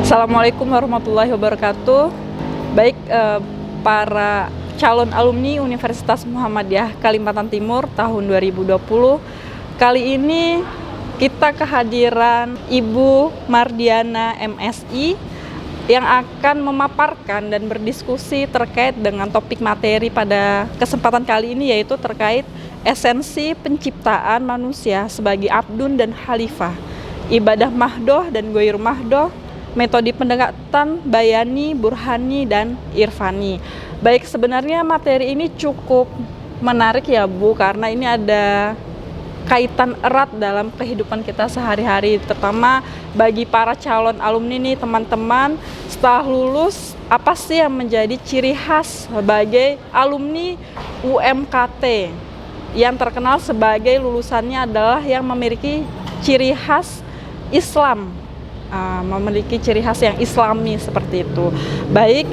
Assalamualaikum warahmatullahi wabarakatuh. Baik, para calon alumni Universitas Muhammadiyah Kalimantan Timur tahun 2020. Kali ini kita kehadiran Ibu Mardiana MSI yang akan memaparkan dan berdiskusi terkait dengan topik materi pada kesempatan kali ini, yaitu terkait esensi penciptaan manusia sebagai abdun dan khalifah, ibadah mahdoh dan goir mahdoh, metode pendekatan bayani, burhani, dan irfani. Baik, sebenarnya materi ini cukup menarik ya Bu, karena ini ada kaitan erat dalam kehidupan kita sehari-hari, terutama bagi para calon alumni nih teman-teman. Setelah lulus, apa sih yang menjadi ciri khas sebagai alumni UMKT yang terkenal sebagai lulusannya adalah yang memiliki ciri khas Islam, memiliki ciri khas yang islami seperti itu. Baik,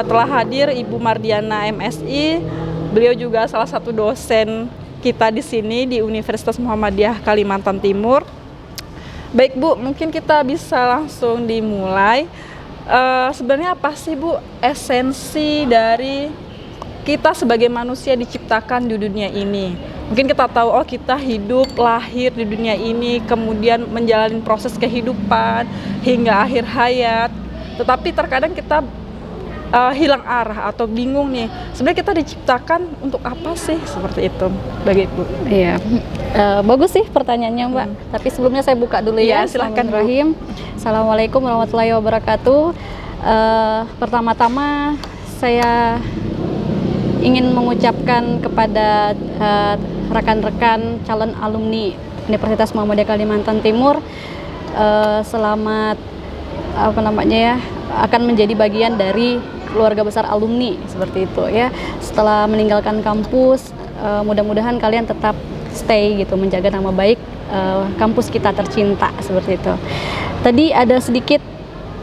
telah hadir Ibu Mardiana MSI. Beliau juga salah satu dosen kita di sini di Universitas Muhammadiyah Kalimantan Timur. Baik Bu, mungkin kita bisa langsung dimulai. Sebenarnya apa sih Bu esensi dari kita sebagai manusia diciptakan di dunia ini? Mungkin kita tahu, oh kita hidup, lahir di dunia ini, kemudian menjalani proses kehidupan hingga akhir hayat. Tetapi terkadang kita hilang arah atau bingung nih, sebenarnya kita diciptakan untuk apa sih, seperti itu bagi Ibu. Iya, bagus sih pertanyaannya Mbak. Tapi sebelumnya saya buka dulu ya. Silahkan Rahim. Assalamualaikum warahmatullahi wabarakatuh. Pertama-tama saya ingin mengucapkan kepada rekan-rekan calon alumni Universitas Muhammadiyah Kalimantan Timur, selamat akan menjadi bagian dari keluarga besar alumni seperti itu ya. Setelah meninggalkan kampus, mudah-mudahan kalian tetap stay gitu, menjaga nama baik kampus kita tercinta seperti itu. Tadi ada sedikit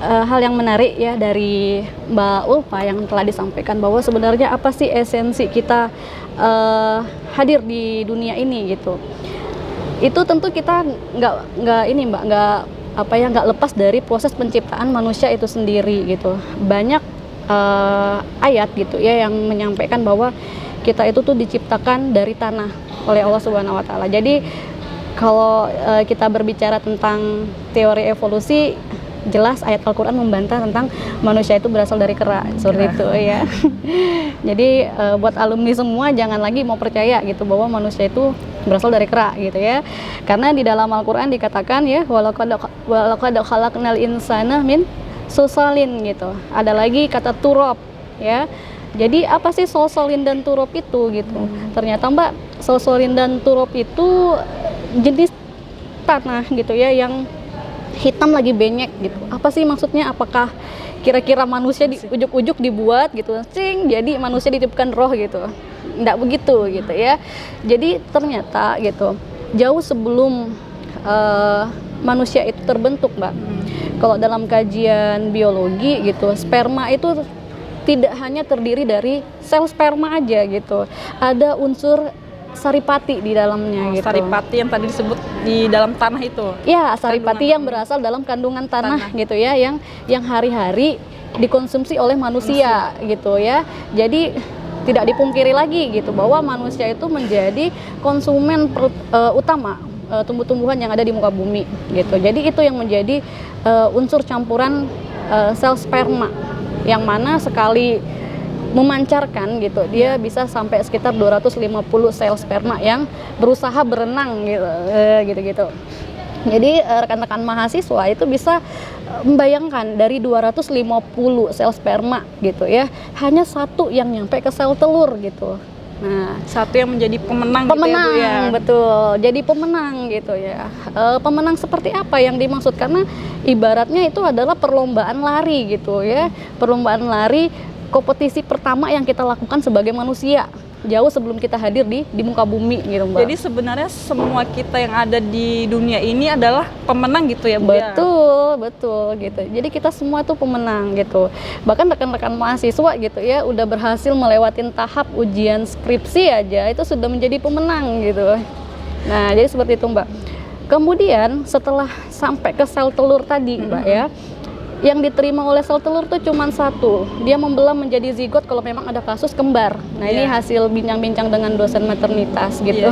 hal yang menarik ya dari Mbak Ulfa yang telah disampaikan, bahwa sebenarnya apa sih esensi kita hadir di dunia ini gitu. Itu tentu kita nggak lepas dari proses penciptaan manusia itu sendiri gitu. Banyak ayat gitu ya yang menyampaikan bahwa kita itu tuh diciptakan dari tanah oleh Allah Subhanahu wa taala. Jadi kalau kita berbicara tentang teori evolusi, jelas ayat Al-Quran membantah tentang manusia itu berasal dari kera, seperti itu ya. Jadi buat alumni semua jangan lagi mau percaya gitu bahwa manusia itu berasal dari kera gitu ya. Karena di dalam Al-Quran dikatakan ya, walaqad khalaqnal insana min sulsalin gitu. Ada lagi kata turab ya. Jadi apa sih sulsalin dan turab itu gitu? Ternyata Mbak, sulsalin dan turab itu jenis tanah gitu ya, yang hitam lagi benyek gitu. Apa sih maksudnya? Apakah kira-kira manusia di ujuk-ujuk dibuat gitu, jadi manusia dititipkan roh gitu? Nggak begitu gitu ya. Jadi ternyata gitu, jauh sebelum manusia itu terbentuk Mbak, kalau dalam kajian biologi gitu, sperma itu tidak hanya terdiri dari sel sperma aja gitu, ada unsur saripati di dalamnya gitu. Saripati yang tadi disebut di dalam tanah itu. Ya, saripati yang berasal dalam kandungan tanah gitu ya, yang hari-hari dikonsumsi oleh manusia gitu ya. Jadi tidak dipungkiri lagi gitu bahwa manusia itu menjadi konsumen utama tumbuh-tumbuhan yang ada di muka bumi gitu. Jadi itu yang menjadi unsur campuran sel sperma, yang mana sekali memancarkan gitu, dia bisa sampai sekitar 250 sel sperma yang berusaha berenang gitu. Jadi rekan-rekan mahasiswa itu bisa membayangkan dari 250 sel sperma gitu ya, hanya satu yang nyampe ke sel telur gitu. Nah, satu yang menjadi pemenang gitu ya, Bu, ya? Betul, jadi pemenang gitu ya. Pemenang seperti apa yang dimaksud? Karena ibaratnya itu adalah perlombaan lari gitu ya, perlombaan lari, kompetisi pertama yang kita lakukan sebagai manusia jauh sebelum kita hadir di muka bumi gitu Mbak. Jadi sebenarnya semua kita yang ada di dunia ini adalah pemenang gitu ya Bu? Betul gitu. Jadi kita semua tuh pemenang gitu. Bahkan rekan-rekan mahasiswa gitu ya udah berhasil melewatin tahap ujian skripsi aja itu sudah menjadi pemenang gitu. Nah jadi seperti itu Mbak. Kemudian setelah sampai ke sel telur tadi Mbak ya, yang diterima oleh sel telur tuh cuma satu, dia membelah menjadi zigot kalau memang ada kasus kembar. Nah ini hasil bincang-bincang dengan dosen maternitas gitu.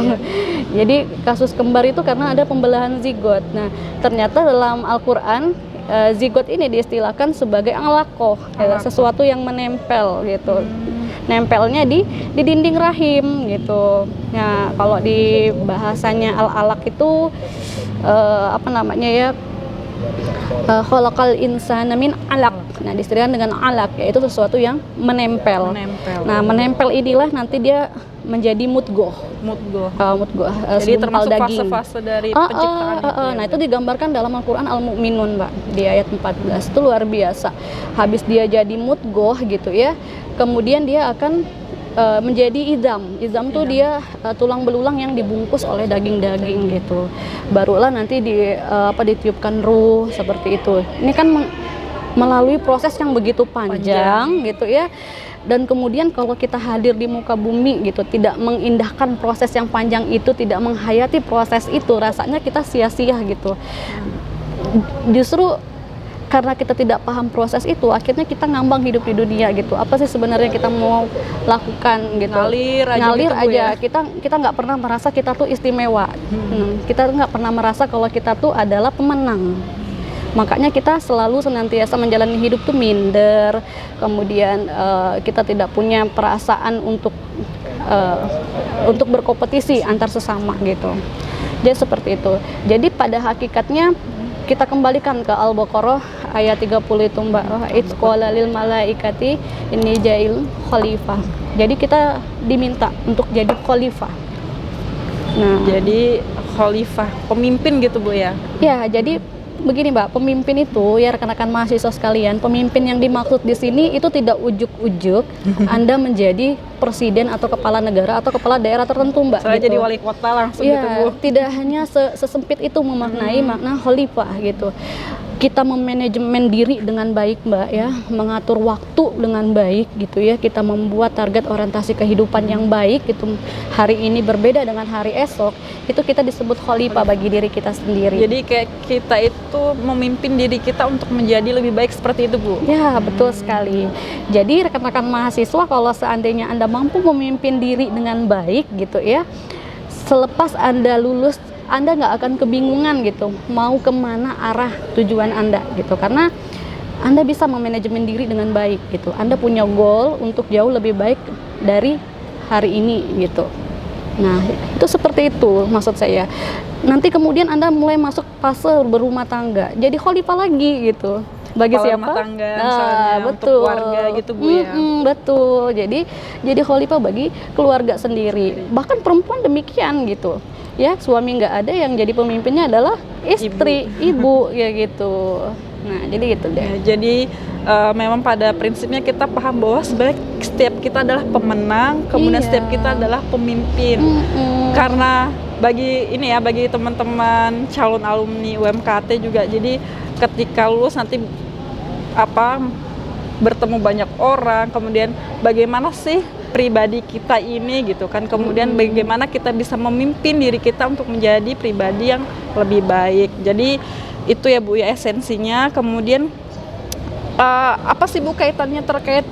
Jadi kasus kembar itu karena ada pembelahan zigot. Nah ternyata dalam Al-Quran zigot ini diistilahkan sebagai alakoh, sesuatu yang menempel gitu. Nempelnya di dinding rahim gitu. Nah kalau di bahasanya al-alaq itu apa namanya ya, khalaqal insana min alaq. Nah, diistilahkan dengan alaq, yaitu sesuatu yang menempel. Nah, menempel inilah nanti dia menjadi mudghah. Jadi termasuk fase-fase dari penciptaan itu. Nah, itu digambarkan dalam Al-Qur'an Al-Mu'minun, Mbak, di ayat 14. Itu luar biasa. Habis dia jadi mudghah gitu ya. Kemudian dia akan menjadi idam tuh dia tulang belulang yang dibungkus oleh daging-daging gitu. Barulah nanti ditiupkan ruh seperti itu. Ini kan melalui proses yang begitu panjang gitu ya. Dan kemudian kalau kita hadir di muka bumi gitu, tidak mengindahkan proses yang panjang itu, tidak menghayati proses itu, rasanya kita sia-sia gitu. Justru karena kita tidak paham proses itu, akhirnya kita ngambang hidup di dunia gitu. Apa sih sebenarnya kita mau lakukan gitu? Ngalir aja. Kita nggak pernah merasa kita tuh istimewa. Kita nggak pernah merasa kalau kita tuh adalah pemenang. Makanya kita selalu senantiasa menjalani hidup tuh minder. Kemudian kita tidak punya perasaan untuk berkompetisi antar sesama gitu. Jadi seperti itu. Jadi pada hakikatnya kita kembalikan ke Al-Baqarah ayat 30 itu, Mbak. It's qala lil malaikati inni ja'il khalifah. Jadi kita diminta untuk jadi khalifah. Nah, jadi khalifah, pemimpin gitu, Bu ya. Ya, jadi begini, Mbak, pemimpin itu ya rekan-rekan mahasiswa sekalian, pemimpin yang dimaksud di sini itu tidak ujuk-ujuk Anda menjadi presiden atau kepala negara atau kepala daerah tertentu, Mbak. Saya gitu. jadi wali kota langsung ya, gitu, Bu. Tidak hanya sesempit itu memaknai makna khalifah gitu. Kita memanajemen diri dengan baik, Mbak, ya, mengatur waktu dengan baik gitu ya. Kita membuat target orientasi kehidupan yang baik gitu. Hari ini berbeda dengan hari esok, itu kita disebut khalifah bagi diri kita sendiri. Jadi kayak kita itu memimpin diri kita untuk menjadi lebih baik seperti itu, Bu. Ya, betul sekali. Jadi rekan-rekan mahasiswa, kalau seandainya Anda mampu memimpin diri dengan baik gitu ya, selepas Anda lulus, Anda nggak akan kebingungan gitu mau kemana arah tujuan Anda gitu, karena Anda bisa memanajemen diri dengan baik gitu. Anda punya goal untuk jauh lebih baik dari hari ini gitu. Nah, itu seperti itu maksud saya. Nanti kemudian Anda mulai masuk fase berumah tangga, jadi khalifah lagi gitu. Bagi kepala siapa? Rumah tangga, misalnya, betul. untuk keluarga gitu, Bu ya. Betul. Jadi khalifah bagi keluarga sendiri. Bahkan perempuan demikian gitu. Ya, suami nggak ada, yang jadi pemimpinnya adalah istri, ibu ya gitu. Nah, jadi gitu deh. Ya, jadi memang pada prinsipnya kita paham bahwa sebenarnya setiap kita adalah pemenang, kemudian setiap kita adalah pemimpin. Karena bagi teman-teman calon alumni UMKT juga, jadi ketika lulus nanti bertemu banyak orang, kemudian bagaimana sih pribadi kita ini gitu kan, kemudian bagaimana kita bisa memimpin diri kita untuk menjadi pribadi yang lebih baik. Jadi itu ya, Bu ya, esensinya. Kemudian apa sih, Bu, kaitannya terkait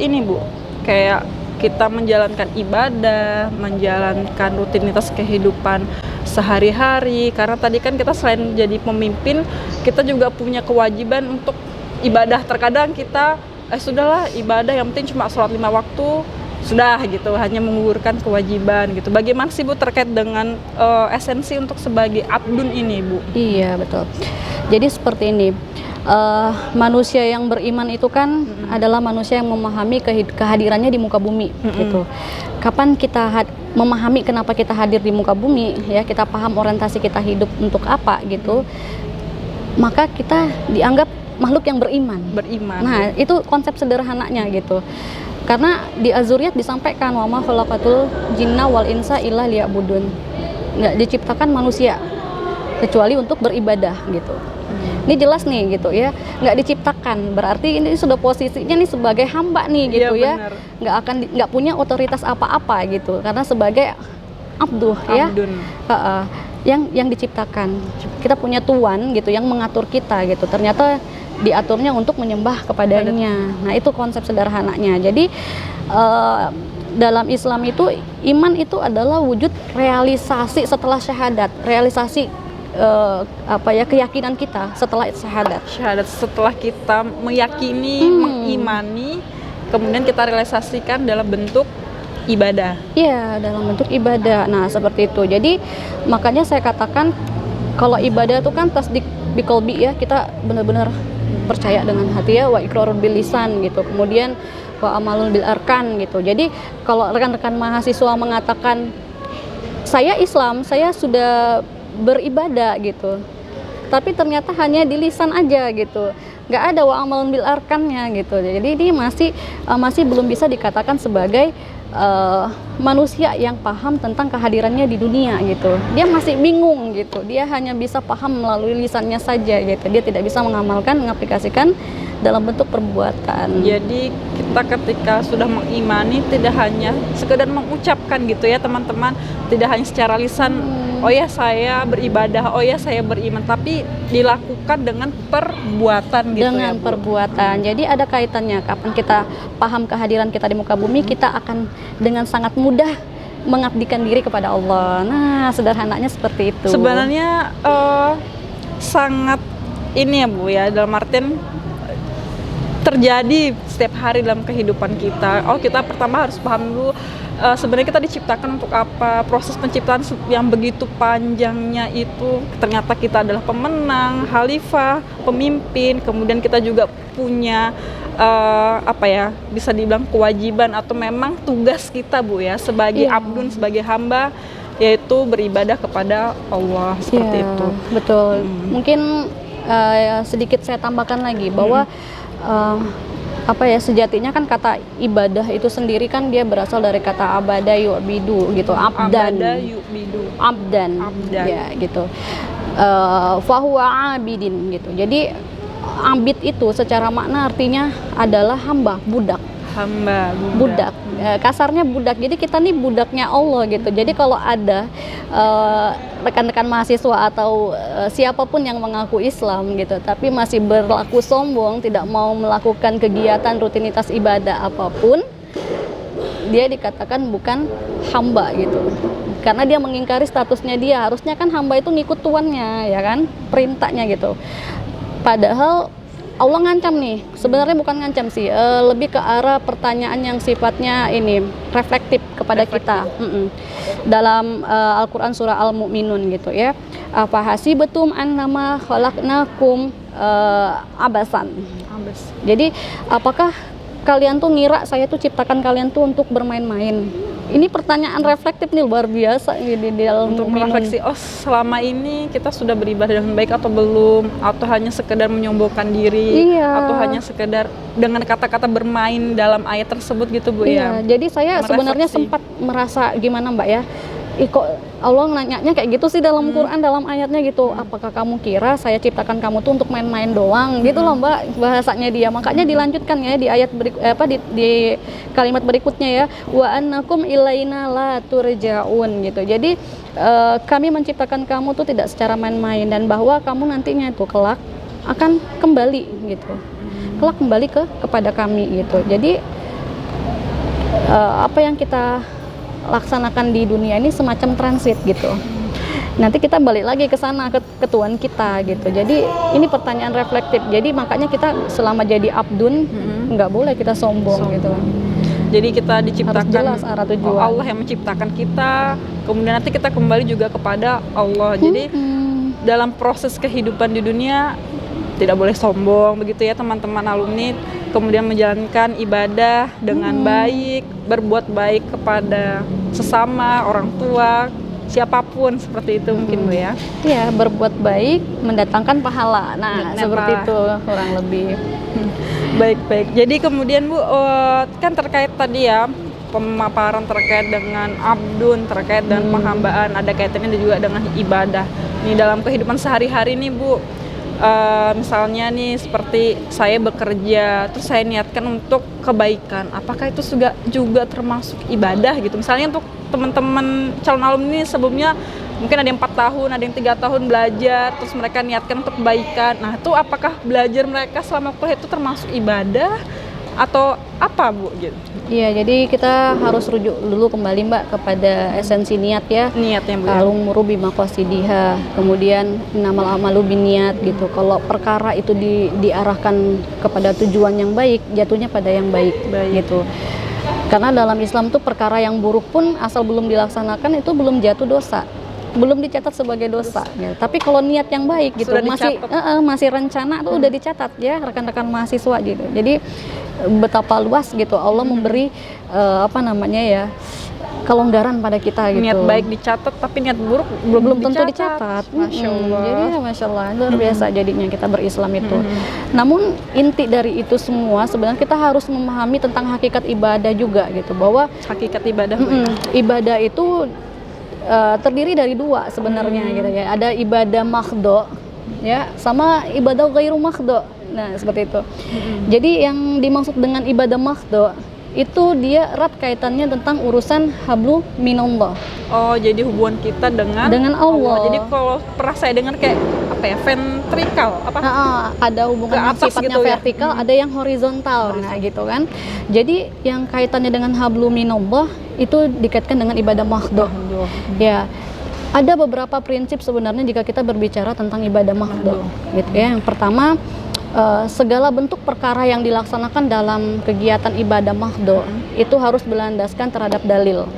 ini, Bu, kayak kita menjalankan ibadah, menjalankan rutinitas kehidupan sehari-hari. Karena tadi kan kita selain jadi pemimpin, kita juga punya kewajiban untuk ibadah. Terkadang kita sudahlah ibadah, yang penting cuma sholat 5 waktu sudah gitu, hanya menggugurkan kewajiban gitu. Bagaimana sih, Bu, terkait dengan esensi untuk sebagai abdun ini, Bu? Iya, betul. Jadi seperti ini, manusia yang beriman itu kan adalah manusia yang memahami kehadirannya di muka bumi gitu. Kapan kita memahami kenapa kita hadir di muka bumi, ya, kita paham orientasi kita hidup untuk apa gitu, maka kita dianggap makhluk yang beriman. Nah, itu konsep sederhananya gitu. Karena di Az-Zuriyat disampaikan, wa ma khalaqatul jinna wal insa illa liya'budun. Nggak diciptakan manusia kecuali untuk beribadah gitu. Ini jelas nih gitu ya, nggak diciptakan, berarti ini sudah posisinya nih sebagai hamba nih gitu ya, nggak punya otoritas apa-apa gitu, karena sebagai abduh ya, yang diciptakan. Kita punya tuan gitu yang mengatur kita gitu. Ternyata diaturnya untuk menyembah kepadanya. Nah, itu konsep sederhananya. Jadi dalam Islam itu iman itu adalah wujud realisasi setelah syahadat, realisasi keyakinan kita setelah syahadat. Syahadat setelah kita meyakini, mengimani, kemudian kita realisasikan dalam bentuk ibadah. Iya, dalam bentuk ibadah. Nah, seperti itu. Jadi makanya saya katakan kalau ibadah itu kan tasdik biqalbi ya, kita benar-benar percaya dengan hati ya, wa iqrarun bil lisan gitu. Kemudian wa amalun bil arkan gitu. Jadi kalau rekan-rekan mahasiswa mengatakan saya Islam, saya sudah beribadah gitu, tapi ternyata hanya di lisan aja gitu, nggak ada wa amalun bil arkannya gitu. Jadi ini masih belum bisa dikatakan sebagai manusia yang paham tentang kehadirannya di dunia gitu. Dia masih bingung gitu, dia hanya bisa paham melalui lisannya saja gitu, dia tidak bisa mengamalkan, mengaplikasikan dalam bentuk perbuatan. Jadi kita ketika sudah mengimani tidak hanya sekedar mengucapkan gitu ya teman-teman, tidak hanya secara lisan, oh ya saya beribadah, oh ya saya beriman, tapi dilakukan dengan perbuatan gitu dengan ya, Bu? perbuatan. Jadi ada kaitannya, kapan kita paham kehadiran kita di muka bumi, kita akan dengan sangat mudah mengabdikan diri kepada Allah. Nah, sederhananya seperti itu. Sebenarnya sangat ini ya Bu ya, dalam artian terjadi setiap hari dalam kehidupan kita. Oh, kita pertama harus paham dulu sebenarnya kita diciptakan untuk apa, proses penciptaan yang begitu panjangnya itu. Ternyata kita adalah pemenang, khalifah, pemimpin, kemudian kita juga punya bisa dibilang kewajiban atau memang tugas kita Bu ya, sebagai abdun, sebagai hamba, yaitu beribadah kepada Allah, seperti itu. Betul. Mungkin sedikit saya tambahkan lagi bahwa sejatinya kan kata ibadah itu sendiri kan dia berasal dari kata abada yu'bidu gitu, abdan ya gitu, fahuwa abidin gitu. Jadi abid itu secara makna artinya adalah hamba, budak. Kasarnya budak. Jadi kita nih budaknya Allah gitu. Jadi kalau ada rekan-rekan mahasiswa atau siapapun yang mengaku Islam gitu, tapi masih berlaku sombong, tidak mau melakukan kegiatan rutinitas ibadah apapun, dia dikatakan bukan hamba gitu. Karena dia mengingkari statusnya dia. Harusnya kan hamba itu ngikut tuannya, ya kan, perintahnya gitu. Padahal Allah ngancam nih, sebenarnya bukan ngancam sih, lebih ke arah pertanyaan yang sifatnya ini reflektif kepada kita. Dalam Al-Quran surah Al-Mu'minun gitu ya, afahasibatum annama khalaqnakum abasan. Jadi apakah kalian tuh ngira saya tuh ciptakan kalian tuh untuk bermain-main? Ini pertanyaan reflektif nih, luar biasa di dalam untuk merefleksi, oh selama ini kita sudah beribadah dengan baik atau belum, atau hanya sekedar menyombongkan diri, atau hanya sekedar dengan kata-kata bermain dalam ayat tersebut gitu Bu ya. Jadi saya sebenarnya sempat merasa gimana Mbak ya, kok Allah nanyanya kayak gitu sih dalam Quran, dalam ayatnya gitu. Apakah kamu kira saya ciptakan kamu tuh untuk main-main doang gitu loh Mbak, bahasanya dia. Makanya dilanjutkan ya di ayat di kalimat berikutnya ya, wa annakum ilaina la turja'un gitu. Jadi kami menciptakan kamu tuh tidak secara main-main, dan bahwa kamu nantinya itu kelak akan kembali gitu. Kelak kembali kepada kami gitu. Jadi apa yang kita laksanakan di dunia ini semacam transit gitu. Nanti kita balik lagi ke sana, ke Tuhan kita gitu. Jadi ini pertanyaan reflektif. Jadi makanya kita selama jadi abdun nggak boleh kita sombong gitu. Jadi kita diciptakan, harus jelas arah tujuan. Allah yang menciptakan kita, kemudian nanti kita kembali juga kepada Allah. Jadi dalam proses kehidupan di dunia tidak boleh sombong begitu ya teman-teman alumni, kemudian menjalankan ibadah dengan baik, berbuat baik kepada sesama, orang tua, siapapun, seperti itu mungkin Bu ya. Iya, berbuat baik mendatangkan pahala. Nah, seperti itu kurang lebih. Baik. Jadi kemudian Bu, kan terkait tadi ya pemaparan terkait dengan abdun, terkait dengan penghambaan, ada kaitannya juga dengan ibadah. Ini dalam kehidupan sehari-hari nih Bu, misalnya nih seperti saya bekerja, terus saya niatkan untuk kebaikan, apakah itu juga termasuk ibadah gitu? Misalnya untuk teman-teman calon alumni sebelumnya mungkin ada yang 4 tahun, ada yang 3 tahun belajar, terus mereka niatkan untuk kebaikan. Nah, itu apakah belajar mereka selama kuliah itu termasuk ibadah atau apa, Bu? Gitu. Iya, jadi kita harus rujuk dulu kembali Mbak kepada esensi niat ya. Niatnya, Bu. Ya? Al-umuru bimaqasidiha, kemudian innamal amalu biniat gitu. Kalau perkara itu diarahkan kepada tujuan yang baik, jatuhnya pada yang baik. Gitu. Karena dalam Islam tuh perkara yang buruk pun asal belum dilaksanakan itu belum jatuh dosa, belum dicatat sebagai dosa. Ya. Tapi kalau niat yang baik gitu masih rencana tuh udah dicatat ya rekan-rekan mahasiswa gitu. Jadi betapa luas gitu Allah memberi kelonggaran pada kita gitu. Niat baik dicatat, tapi niat buruk belum tentu dicatat. Masya Allah. Jadi ya Masya Allah, luar biasa jadinya kita berislam itu. Namun inti dari itu semua sebenarnya kita harus memahami tentang hakikat ibadah juga gitu, bahwa hakikat ibadah. Ibadah itu terdiri dari dua sebenarnya gitu ya. Ada ibadah mahdho ya, sama ibadah ghairu mahdho. Nah, seperti itu. Jadi yang dimaksud dengan ibadah mahdho itu dia erat kaitannya tentang urusan hablu minallah. Oh, jadi hubungan kita dengan Allah. Jadi kalau pernah saya dengar kayak apa ya, ventrikal apa? Ada hubungan sifatnya gitu vertikal, ada yang horizontal. Nah, gitu kan. Jadi yang kaitannya dengan hablu minallah itu dikaitkan dengan ibadah mahdho. Ya. Ada beberapa prinsip sebenarnya jika kita berbicara tentang ibadah mahdho. Gitu ya. Yang pertama, segala bentuk perkara yang dilaksanakan dalam kegiatan ibadah mahdho itu harus berlandaskan terhadap dalil,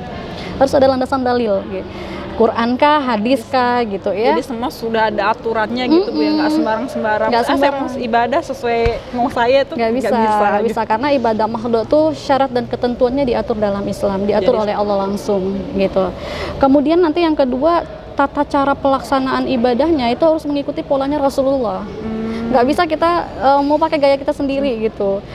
harus ada landasan dalil gitu. Quran kah, hadis kah gitu ya. Jadi semua sudah ada aturannya gitu Bu ya, nggak sembarang. Saya mau ibadah sesuai mau saya tuh nggak bisa karena ibadah mahdho tuh syarat dan ketentuannya diatur dalam Islam, diatur oleh Allah langsung gitu. Kemudian nanti yang kedua, tata cara pelaksanaan ibadahnya itu harus mengikuti polanya Rasulullah. Nggak bisa kita mau pakai gaya kita sendiri gitu.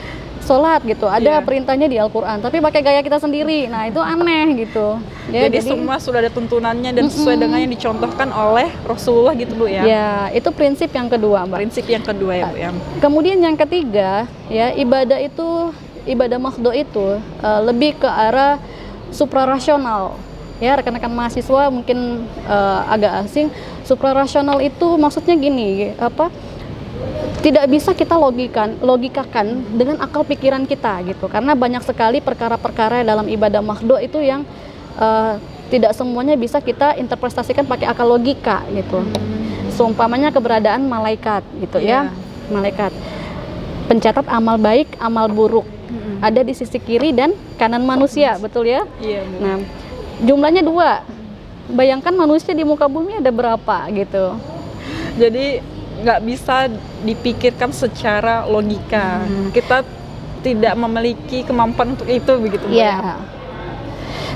Sholat gitu, ada perintahnya di Al-Quran, tapi pakai gaya kita sendiri, nah itu aneh gitu. Ya, jadi semua sudah ada tuntunannya dan sesuai dengan yang dicontohkan oleh Rasulullah gitu Bu ya. Ya, itu prinsip yang kedua Mbak. Prinsip yang kedua ya Bu ya. Kemudian yang ketiga ya, ibadah mahdho itu lebih ke arah suprarasional. Ya, rekan-rekan mahasiswa mungkin agak asing. Suprarasional itu maksudnya gini, tidak bisa kita logikakan dengan akal pikiran kita gitu, karena banyak sekali perkara-perkara dalam ibadah mahdho itu yang tidak semuanya bisa kita interpretasikan pakai akal logika gitu. Seumpamanya keberadaan malaikat gitu ya, malaikat pencatat amal baik, amal buruk ada di sisi kiri dan kanan manusia, betul ya? Nah, jumlahnya 2. Bayangkan manusia di muka bumi ada berapa gitu. Jadi nggak bisa dipikirkan secara logika. Kita tidak memiliki kemampuan untuk itu begitu Bu. Iya.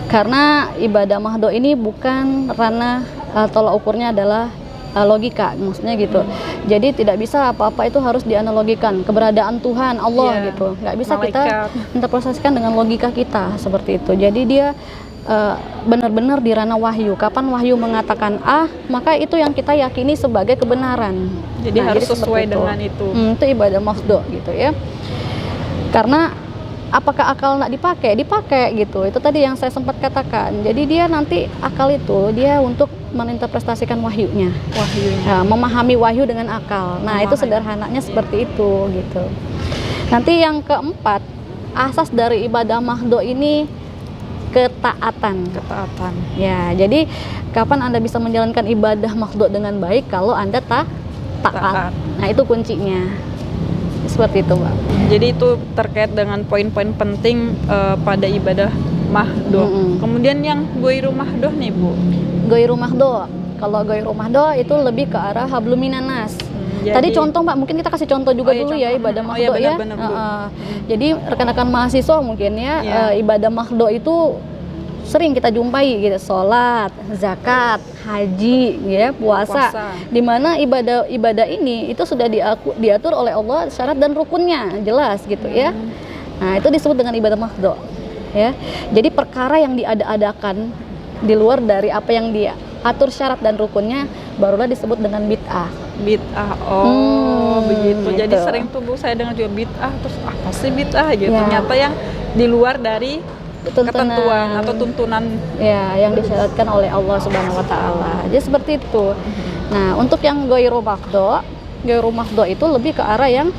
Karena ibadah mahdho ini bukan ranah tolak ukurnya adalah logika, maksudnya gitu. Jadi tidak bisa apa-apa itu harus dianalogikan keberadaan Tuhan Allah gitu. Nggak bisa malaikat kita interpretasikan dengan logika kita seperti itu. Jadi dia benar-benar di ranah wahyu. Kapan wahyu mengatakan A, maka itu yang kita yakini sebagai kebenaran. Jadi harus sesuai dengan itu. Itu ibadah mahdho gitu ya. Karena apakah akal nggak dipakai gitu. Itu tadi yang saya sempat katakan. Jadi dia nanti akal itu dia untuk meninterpretasikan wahyunya. Nah, memahami wahyu dengan akal. Nah, itu sederhananya seperti itu gitu. Nanti yang keempat, asas dari ibadah mahdho ini ketaatan. Ya, jadi kapan Anda bisa menjalankan ibadah mahdho dengan baik? Kalau Anda taat. Nah, itu kuncinya. Seperti itu, Mbak. Jadi itu terkait dengan poin-poin penting pada ibadah mahdho. Kemudian yang ghairu mahdho nih, Bu. Ghairu mahdho. Kalau ghairu mahdho itu lebih ke arah hablum minanas. Tadi contoh Mbak, mungkin kita kasih contoh juga dulu ya ibadah mahdho ya. Jadi rekan-rekan mahasiswa mungkin ya, ibadah mahdho itu sering kita jumpai gitu, sholat, zakat, haji, ya, puasa. Dimana ibadah ini itu sudah diatur oleh Allah syarat dan rukunnya jelas gitu ya. Nah, itu disebut dengan ibadah mahdho ya. Jadi perkara yang diada-adakan di luar dari apa yang diatur syarat dan rukunnya barulah disebut dengan bid'ah. Begitu. Gitu. Jadi sering tuh Bu saya dengar juga bid'ah, terus apa sih bid'ah gitu. Ternyata yang di luar dari ketentuan atau tuntunan ya yang disyaratkan oleh Allah Subhanahu wa taala. Jadi seperti itu. Nah, untuk yang ghairu mahdo itu lebih ke arah yang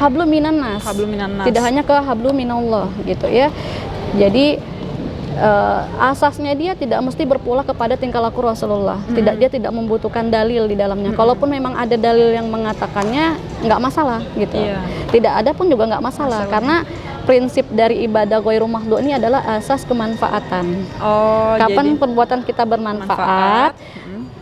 hablum minan nas. Tidak hanya ke hablum minallah gitu ya. Jadi asasnya dia tidak mesti berpula kepada tingkah laku Rasulullah. Dia tidak membutuhkan dalil di dalamnya. Kalaupun memang ada dalil yang mengatakannya, nggak masalah gitu. Tidak ada pun juga nggak masalah. Karena prinsip dari ibadah ghairu mahdo ini adalah asas kemanfaatan. Kapan perbuatan kita bermanfaat,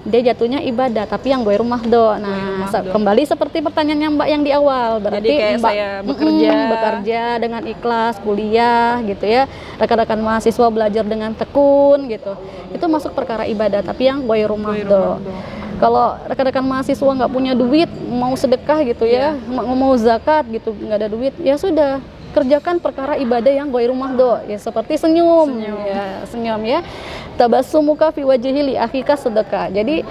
dia jatuhnya ibadah, tapi yang ghairu mahdo. Nah, kembali seperti pertanyaannya Mbak yang di awal, berarti jadi kayak Mbak saya bekerja dengan ikhlas, kuliah gitu ya, rekan-rekan mahasiswa belajar dengan tekun gitu, itu masuk perkara ibadah, tapi yang ghairu mahdo. Kalau rekan-rekan mahasiswa nggak punya duit, mau sedekah gitu ya, mau zakat gitu, nggak ada duit, ya sudah, kerjakan perkara ibadah yang ghairu mahdo, ya seperti senyum ya. Tabassumuka fi wajhi li akhika sedekah. Jadi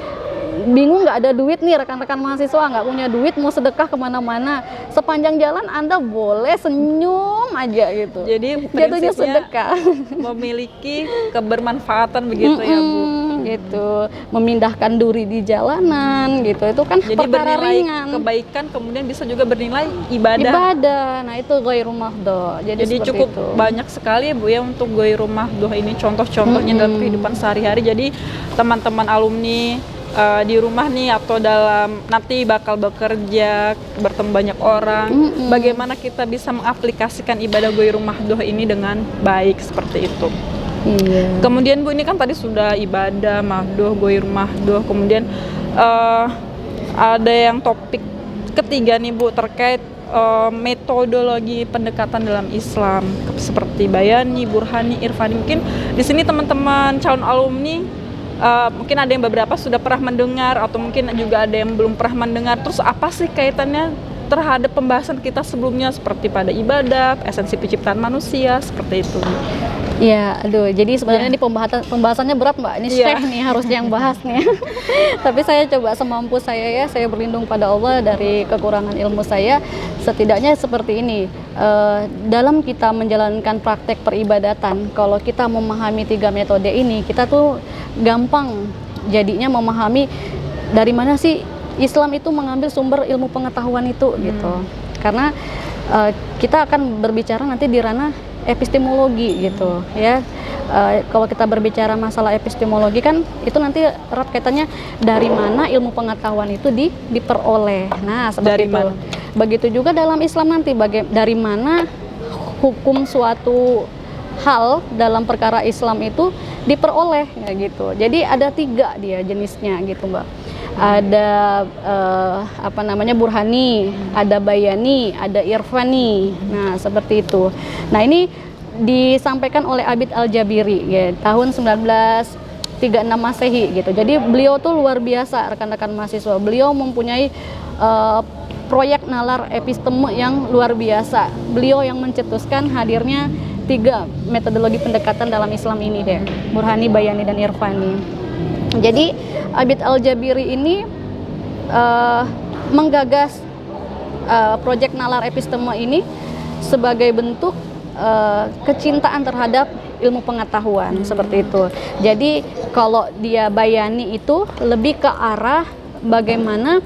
bingung nggak ada duit nih rekan-rekan mahasiswa, nggak punya duit mau sedekah kemana-mana, sepanjang jalan Anda boleh senyum aja gitu. Jadi jatuhnya sedekah. Memiliki kebermanfaatan begitu ya Bu. Gitu, memindahkan duri di jalanan gitu, itu kan jadi perkara bernilai ringan. Kebaikan kemudian bisa juga bernilai ibadah. Nah itu ghairu mahdo. Jadi cukup itu banyak sekali Bu ya untuk ghairu mahdo ini, contoh-contohnya dalam kehidupan sehari-hari. Jadi teman-teman alumni di rumah nih atau dalam nanti bakal bekerja bertemu banyak orang, bagaimana kita bisa mengaplikasikan ibadah ghairu mahdo ini dengan baik seperti itu. Kemudian Bu, ini kan tadi sudah ibadah mahdo, ghairu mahdo, kemudian ada yang topik ketiga nih Bu, terkait metodologi pendekatan dalam Islam seperti bayani, burhani, irfani. Mungkin di sini teman-teman calon alumni mungkin ada yang beberapa sudah pernah mendengar atau mungkin juga ada yang belum pernah mendengar. Terus apa sih kaitannya terhadap pembahasan kita sebelumnya seperti pada ibadah, esensi penciptaan manusia, seperti itu? Ya, jadi sebenarnya ini pembahasannya berat Mbak. Ini Syekh nih harusnya yang bahas nih. Tapi saya coba semampu saya ya, saya berlindung pada Allah dari kekurangan ilmu saya. Setidaknya seperti ini, dalam kita menjalankan praktek peribadatan, kalau kita memahami 3 metode ini, kita tuh gampang jadinya memahami dari mana sih Islam itu mengambil sumber ilmu pengetahuan itu gitu. Karena kita akan berbicara nanti di ranah epistemologi gitu ya. Kalau kita berbicara masalah epistemologi kan itu nanti erat kaitannya dari mana ilmu pengetahuan itu diperoleh. Nah, seperti itu. Begitu juga dalam Islam nanti dari mana hukum suatu hal dalam perkara Islam itu diperoleh kayak gitu. Jadi ada 3 dia jenisnya gitu Mbak. Ada burhani, ada bayani, ada irfani. Nah, seperti itu. Nah, ini disampaikan oleh Abid Al-Jabiri ya, tahun 1936 Masehi gitu. Jadi beliau tuh luar biasa rekan-rekan mahasiswa. Beliau mempunyai proyek nalar episteme yang luar biasa. Beliau yang mencetuskan hadirnya 3 metodologi pendekatan dalam Islam ini deh, burhani, bayani, dan irfani. Jadi Abid Al-Jabiri ini menggagas proyek nalar episteme ini sebagai bentuk kecintaan terhadap ilmu pengetahuan seperti itu. Jadi kalau dia bayani itu lebih ke arah bagaimana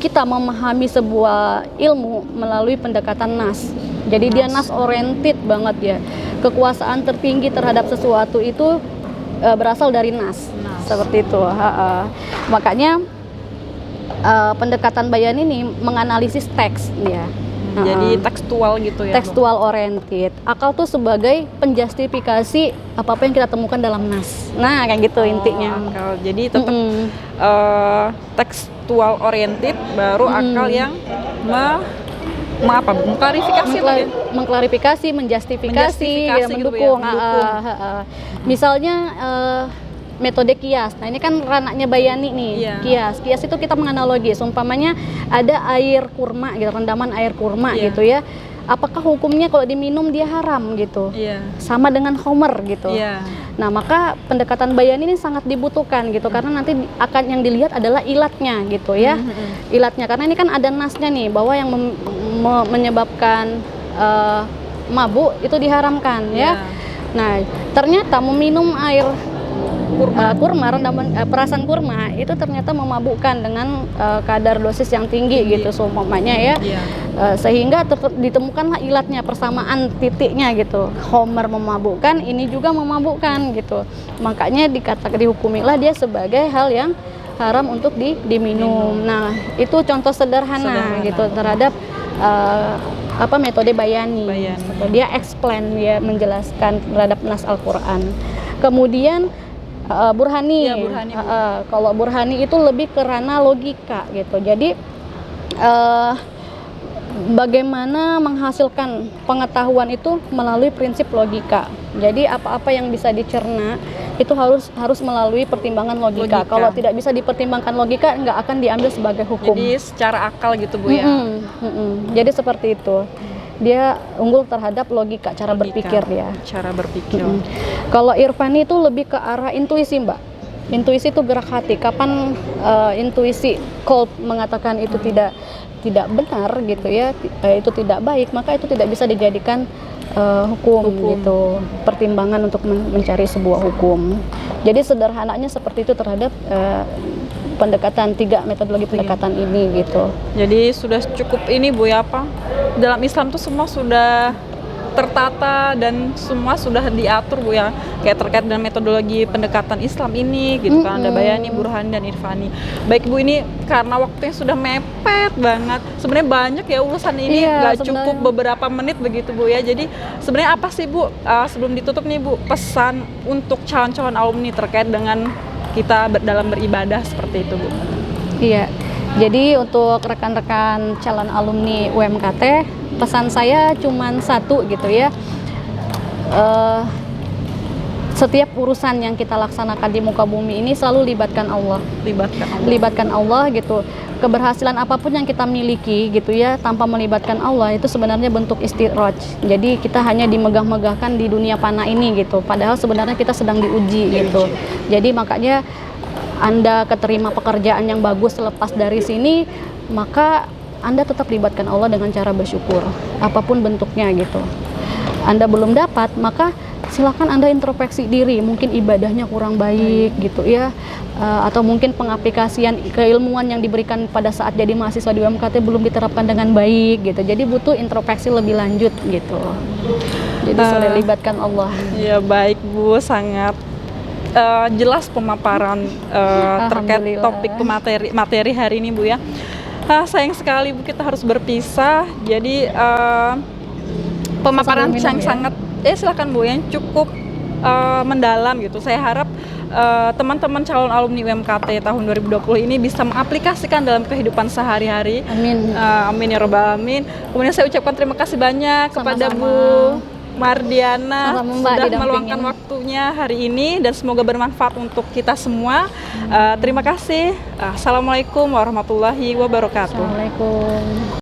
kita memahami sebuah ilmu melalui pendekatan nas. Jadi dia nas oriented banget ya. Kekuasaan tertinggi terhadap sesuatu itu berasal dari nas. Seperti itu. Makanya pendekatan bayan ini menganalisis teks ya. Jadi tekstual gitu ya. Tekstual oriented. Akal tuh sebagai penjustifikasi apa yang kita temukan dalam nas. Nah, kayak gitu intinya. Akal. Jadi tetap tekstual oriented baru akal yang mengklarifikasi, menjustifikasi, mendukung. Misalnya metode kias. Nah, ini kan ranahnya bayani nih. Kias itu kita menganalogi. Seumpamanya ada air kurma gitu, rendaman air kurma gitu ya. Apakah hukumnya kalau diminum dia haram gitu? Sama dengan homer gitu. Nah, maka pendekatan bayani ini sangat dibutuhkan gitu, karena nanti akan yang dilihat adalah ilatnya gitu ya. Ilatnya, karena ini kan ada nasnya nih bahwa yang menyebabkan mabuk itu diharamkan ya. Ya. Nah, ternyata meminum air kurma, rendaman perasan kurma itu ternyata memabukkan dengan kadar dosis yang tinggi gitu seumpamanya ya. Iya. Sehingga ditemukanlah ilatnya, persamaan titiknya gitu. Homer memabukkan, ini juga memabukkan gitu. Makanya dihukumilah dia sebagai hal yang haram untuk diminum. Nah, itu contoh sederhana gitu terhadap metode bayani. Dia explain, dia menjelaskan terhadap nas Al-Qur'an. Kemudian burhani. Ya, burhani, Bu. Kalau burhani itu lebih ke ranah logika gitu. Jadi bagaimana menghasilkan pengetahuan itu melalui prinsip logika. Jadi apa-apa yang bisa dicerna itu harus melalui pertimbangan logika. Kalau tidak bisa dipertimbangkan logika, nggak akan diambil sebagai hukum. Jadi secara akal gitu Bu ya. Jadi seperti itu. Dia unggul terhadap logika, cara berpikir ya. Cara berpikir. Kalau irfani itu lebih ke arah intuisi, Mbak. Intuisi itu gerak hati. Kapan intuisi Kolb mengatakan itu tidak benar gitu ya, itu tidak baik, maka itu tidak bisa dijadikan hukum gitu, pertimbangan untuk mencari sebuah hukum. Jadi sederhananya seperti itu terhadap pendekatan 3 metodologi pendekatan ini gitu. Jadi sudah cukup ini Bu ya, apa? Dalam Islam tuh semua sudah tertata dan semua sudah diatur Bu ya, kayak terkait dengan metodologi pendekatan Islam ini gitu kan. Ada bayani, burhani, dan irfani. Baik Bu, ini karena waktunya sudah mepet banget, sebenarnya banyak ya urusan ini, nggak cukup beberapa menit begitu Bu ya. Jadi sebenarnya apa sih Bu, sebelum ditutup nih Bu, pesan untuk calon-calon alumni terkait dengan kita dalam beribadah seperti itu Bu? Iya, jadi untuk rekan-rekan calon alumni UMKT, pesan saya cuman satu gitu ya. Setiap urusan yang kita laksanakan di muka bumi ini selalu libatkan Allah. Libatkan Allah gitu. Keberhasilan apapun yang kita miliki gitu ya, tanpa melibatkan Allah itu sebenarnya bentuk istidraj. Jadi kita hanya dimegah-megahkan di dunia fana ini gitu. Padahal sebenarnya kita sedang diuji gitu. Jadi makanya Anda keterima pekerjaan yang bagus lepas dari sini, maka Anda tetap libatkan Allah dengan cara bersyukur, apapun bentuknya gitu. Anda belum dapat, maka silakan Anda introspeksi diri, mungkin ibadahnya kurang baik gitu ya, atau mungkin pengaplikasian keilmuan yang diberikan pada saat jadi mahasiswa di UMKT belum diterapkan dengan baik gitu. Jadi butuh introspeksi lebih lanjut gitu. Jadi sudah libatkan Allah. Ya baik Bu, sangat jelas pemaparan terkait topik materi hari ini Bu ya. Sayang sekali Bu, kita harus berpisah. Jadi pemaparan yang sangat silakan Bu, yang cukup mendalam gitu. Saya harap teman-teman calon alumni UMKT tahun 2020 ini bisa mengaplikasikan dalam kehidupan sehari-hari. Amin. Amin ya rabbal alamin. Kemudian saya ucapkan terima kasih banyak kepada Bu Mardiana sudah meluangkan waktunya hari ini, dan semoga bermanfaat untuk kita semua. Terima kasih. Assalamualaikum warahmatullahi wabarakatuh. Assalamualaikum.